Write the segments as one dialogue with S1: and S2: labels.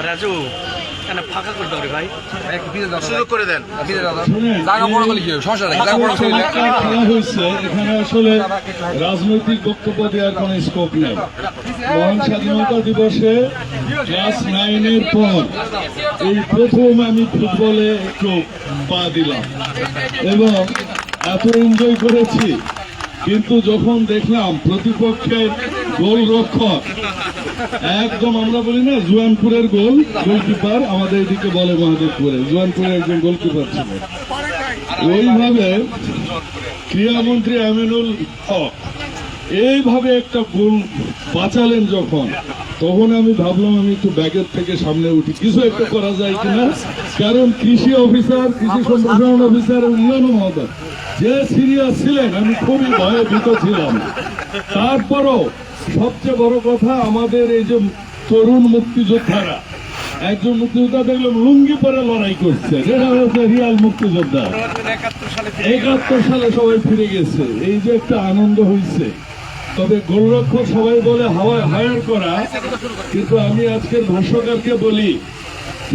S1: রাজু ফাঁকা করে দাও রে ভাই,
S2: সুযোগ করে দেন।
S3: এখানে আসলে রাজনৈতিক বক্তব্য দেওয়ার কোন স্কোপ নেই। মহান স্বাধীনতা দিবসে ক্লাস 9-এর পর এই প্রথম আমি ফুটবলে একটু পা দিলাম এবং এত এনজয় করেছি, কিন্তু যখন দেখলাম প্রতিপক্ষের গোলরক্ষক একদম, আমরা বলি না জুয়ানপুরের গোলকিপার, আমাদের এদিকে বলে মহাদেবপুরে, জুয়ানপুরের একজন গোলকিপার ছিল, ওইভাবে ক্রীড়ামন্ত্রী আমিনুল হক এইভাবে একটা গোল বাঁচালেন যখন, তখন আমি ভাবলাম আমি একটু ব্যাগের থেকে সামনে উঠি, কিছু একটা করা যায় কিনা। কারণ কৃষি অফিসার, কৃষি সম্প্রসারণ অফিসার উন্নয়ন মহোদয় যে সিরিয়াস ছিলেন, আমি খুবই ভয়ভীত ছিলাম। তারপরও সবচেয়ে বড় কথা, আমাদের এই যে তরুণ মুক্তিযোদ্ধারা, একজন মুক্তিযোদ্ধা দেখলাম লুঙ্গি পরে লড়াই করছে, এটা হচ্ছে রিয়াল মুক্তিযোদ্ধা। 71 সালে সবাই ফিরে গেছে, এই যে একটা আনন্দ হয়েছে। তবে গোলরক্ষক সবাই বলে হায়ার করা, কিন্তু আমি আজকের ভাষ্যকারকে বলি,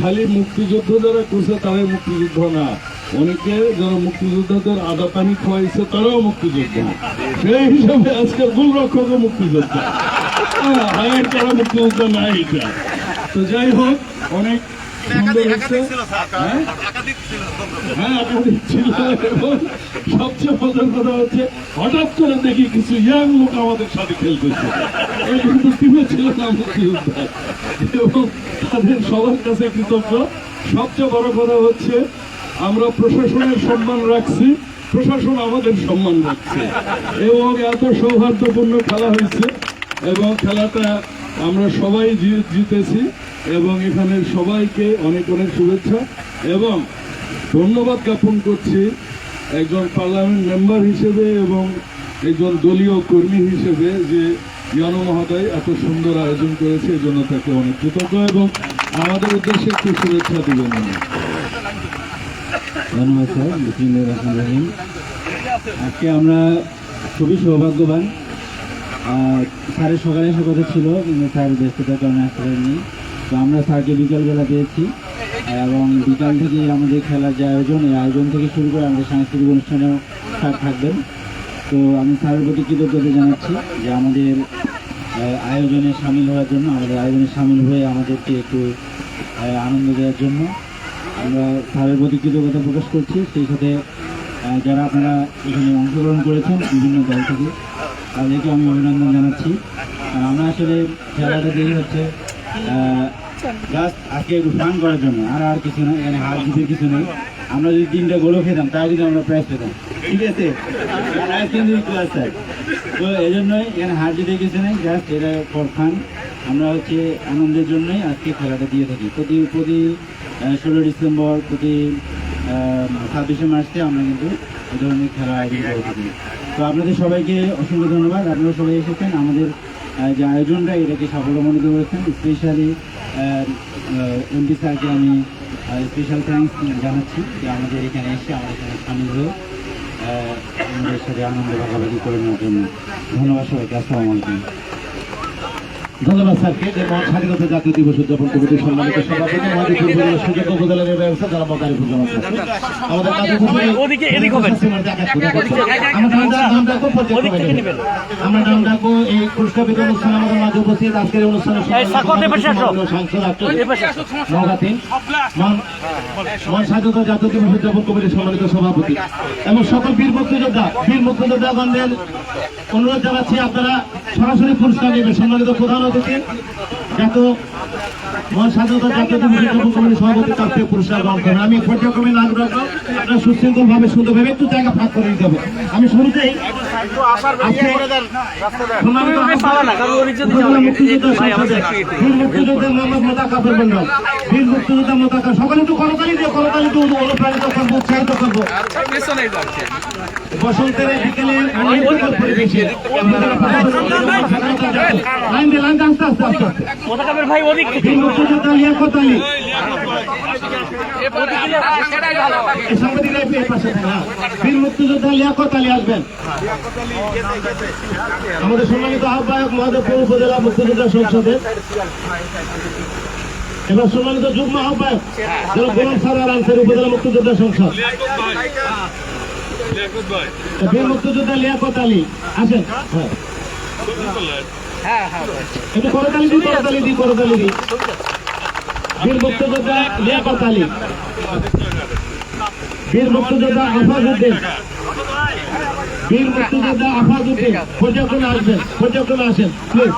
S3: খালি মুক্তিযুদ্ধ যারা করছে তারাই মুক্তিযুদ্ধ না, অনেকে যারা মুক্তিযোদ্ধাদের আদা পানি খাওয়াইছে তারাও মুক্তিযোদ্ধা। সেই হিসাবে আজকের গোলরক্ষকও মুক্তিযোদ্ধা, হায়ার করা মুক্তিযোদ্ধা না এটা। তো যাই হোক, অনেক সুন্দর হচ্ছে। হ্যাঁ, একাধিক ছিল। এবং সবচেয়ে মজার কথা হচ্ছে, হঠাৎ করে দেখি কিছু ইয়াং লোক আমাদের সাথে খেলতেছে, এই কিন্তু টিমে ছিল না মুক্তিযোদ্ধা, এবং তাদের সবার কাছে কৃতজ্ঞ। সবচেয়ে বড় কথা হচ্ছে, আমরা প্রশাসনের সম্মান রাখছি, প্রশাসন আমাদের সম্মান রাখছে, এবং এত সৌহার্দ্যপূর্ণ খেলা হয়েছে, এবং খেলাটা আমরা সবাই জিতেছি, এবং এখানে সবাইকে অনেক অনেক শুভেচ্ছা এবং ধন্যবাদ জ্ঞাপন করছি একজন পার্লামেন্ট মেম্বার হিসেবে এবং একজন দলীয় কর্মী হিসেবে, যে ইয়ানো মহোদয় এত সুন্দর আয়োজন করেছে, এই জন্য তাকে অনেক কৃতজ্ঞ, এবং আমাদের উদ্দেশ্যে একটু শুভেচ্ছা দিবেন।
S4: ধন্যবাদ স্যার। বিসমিল্লাহির রহমানির রহিম। আজকে আমরা খুবই সৌভাগ্যবান। স্যারের সকালে এসে কথা ছিল, কিন্তু স্যার ব্যস্ততার কারণে আসতে পারেননি। তো আমরা স্যারকে বিকালবেলা পেয়েছি, এবং বিকাল থেকে আমাদের খেলার যে আয়োজন, এই আয়োজন থেকে শুরু করে আমাদের সাংস্কৃতিক অনুষ্ঠানেও স্যার থাকবেন। তো আমি স্যারের প্রতি কৃতজ্ঞতা জানাচ্ছি যে আমাদের আয়োজনে সামিল হওয়ার জন্য, আমাদের আয়োজনে সামিল হয়ে আমাদেরকে একটু আনন্দ দেওয়ার জন্য আমরা স্যারের প্রতি কৃতজ্ঞতা প্রকাশ করছি। সেই সাথে যারা আপনারা এখানে অংশগ্রহণ করেছেন বিভিন্ন দল থেকে, তাদেরকে আমি অভিনন্দন জানাচ্ছি। আমরা আসলে খেলাটা দেখে হচ্ছে জাস্ট আজকে একটু ফান করার জন্য, আর কিছু না, এখানে হার জিতের কিছু নেই। আমরা যদি 3টা গোলও খেতাম, তাই যদি আমরা প্রাইজ পেতাম, ঠিক আছে, প্রাইজ কিন্তু ক্লাস স্যার। তো এই জন্যই এখানে হার জিতের কিছু নেই, জাস্ট এটা ফর ফান। আমরা হচ্ছে আনন্দের জন্যই আজকে খেলাটা দিয়ে থাকি। প্রতি 16 ডিসেম্বর, প্রতি 26শে মার্চে আমরা কিন্তু এই ধরনের খেলা আয়োজন করে থাকি। তো আপনাদের সবাইকে অসংখ্য ধন্যবাদ, আপনারা সবাই এসেছেন। আমাদের যে আয়োজনটা, এটাকে সাফল্যমণ্ডিত করেছেন। স্পেশালি এমপি স্যারকে আমি স্পেশাল থ্যাঙ্কস জানাচ্ছি, যে আমাদের এখানে এসে আমাদের এখানে সামিল হয়ে আমাদের সাথে আনন্দ ভাগাভাগি করে নেওয়ার জন্য। ধন্যবাদ সবাইকে। আসসালামু আলাইকুম।
S5: ধন্যবাদ স্যারকে। যে মহান স্বাধীনতা জাতীয় দিবস উদযাপন কমিটির সম্মানিত সভাপতি মহাদেবপুর উপজেলা সুযোগ্য উপজেলার ব্যবস্থা যারা মকারিফুল জামান স্যার, আমাদের কাছে আমরা নাম ডাকবো। এই পুরস্কার বিতরণ অনুষ্ঠানে আমাদের মাঝে উপস্থিত আজকের অনুষ্ঠানে মহান স্বাধীনতা জাতীয় দিবস উদযাপন কমিটির সম্মানিত সভাপতি এবং সকল বীর মুক্তিযোদ্ধাগণদের অনুরোধ জানাচ্ছি, আপনারা সরাসরি পুরস্কার নেবেন। সম্মানিত প্রধান অতিথি মহান স্বাধীনতা জাতীয় দিবস উদযাপন কমিটির সভাপতির কাছ থেকে পুরস্কার গ্রহণ করেন। আমি পর্যায়ক্রমে নাম রাখবো, আপনারা সুশৃঙ্খল ভাবে সুন্দরভাবে একটু জায়গা ভাগ করে দিতে হবে। আমি শুরুতেই মুক্তিযোদ্ধা মোহাম্মদ মোতাকাফের মন্ডল, বীর মুক্তিযোদ্ধা মোতাকাফ, সকলে একটু করতালি দিয়ে উৎসাহিত করবো। বসন্তের বিকেলে বেশি লাইন দিয়ে লাইন আস্তে আস্তে আস্তে আস্তে
S1: মোতাকাবের ভাই ওদিক থেকে
S5: বীর মুক্তিযোদ্ধা লিয়াকত আলী এই সাংবাদিকরা একটু এই পাশে থাকেন, হ্যাঁ। বীর মুক্তিযোদ্ধা লিয়াকত আলী আসবেন। আমাদের সম্মানিত আহ্বায়ক মহাদেবপুর উপজেলা মুক্তিযোদ্ধা সংসদের এবার সম্মানিত যুগ্ম আহ্বায়ক যারা গোলাম সারার আনসার উপজেলা মুক্তিযোদ্ধা সংসদ বীর মুক্তিযোদ্ধা লিয়াকত আলী আসেন। একটু করতালি দিই করতালি দিই করতালি দিই। বীর মুক্তিযোদ্ধা লিয়াকত আলী, বীর মুক্তিযোদ্ধা আফাজউদ্দিন, বীর মুক্তিযোদ্ধা আফাজউদ্দিন পর্যায়ক্রমে আসবেন, পর্যায়ক্রমে আসেন প্লিজ।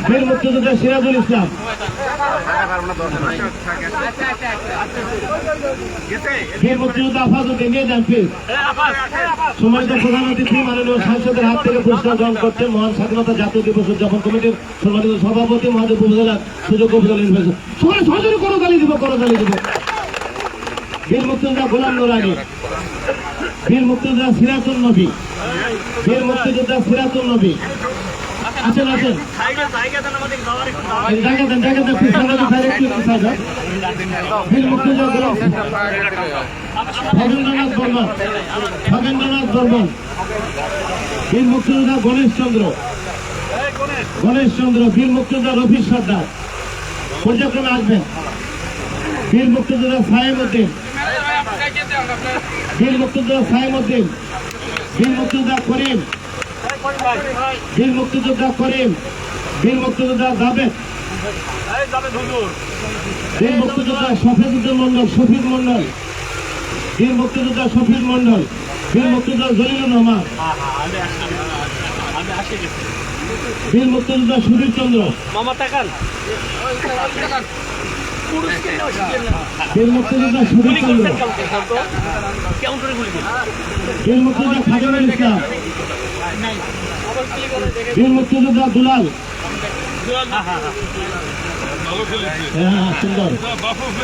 S5: বীর মুক্তিযোদ্ধা সিরাজুল ইসলাম, বীর মুক্তিযোদ্ধা আফাজউদ্দিন নিয়ে যান প্লিজ। সম্মানিত প্রধান অতিথি মাননীয় সাংসদের হাত থেকে পুরস্কার গ্রহণ করছেন মহান স্বাধীনতা জাতীয় দিবস উদযাপন কমিটির সম্মানিত সভাপতি মহাদেব উপজেলার সুযোগ্য উপজেলা নির্বাচন। সবাই সহজরে করতালি দিব, করতালি দিব। বীর মুক্তিযোদ্ধা গোলাম নুরানী, বীর মুক্তিযোদ্ধা সিরাজুল নবী, বীর মুক্তিযোদ্ধা সিরাজুল নবী আছেন আছেন। জায়গা দেন জায়গা দেন, বীর মুক্তিযোদ্ধা গোলাম ভবেন্দ্রনাথ বর্মন, ভবেন্দ্রনাথ বর্মন, বীর মুক্তিযোদ্ধা গণেশ চন্দ্র, গণেশ চন্দ্র, বীর মুক্তিযোদ্ধা রফিক সর্দার পর্যায়ক্রমে আসবেন। বীর মুক্তিযোদ্ধা সাইম উদ্দিন, বীর মুক্তিযোদ্ধা সাইম উদ্দিন, বীর মুক্তিযোদ্ধা করিম, বীর মুক্তিযোদ্ধা করিম, বীর মুক্তিযোদ্ধা জাবেদ, বীর মুক্তিযোদ্ধা শফিকুদ্দিন মন্ডল, শফিক মন্ডল, বীর মুক্তিযোদ্ধা শফিক মন্ডল, বীর মুক্তিযোদ্ধা জলিলুর রহমান, বীর মুক্তিযোদ্ধা সুধীর চন্দ্র, বীর মুক্তিযোদ্ধা সুধীর চন্দ্র, বীর মুক্তিযোদ্ধা খাদিমুল ইসলাম, বীর মুক্তিযোদ্ধা দুলাল, হ্যাঁ সুন্দর।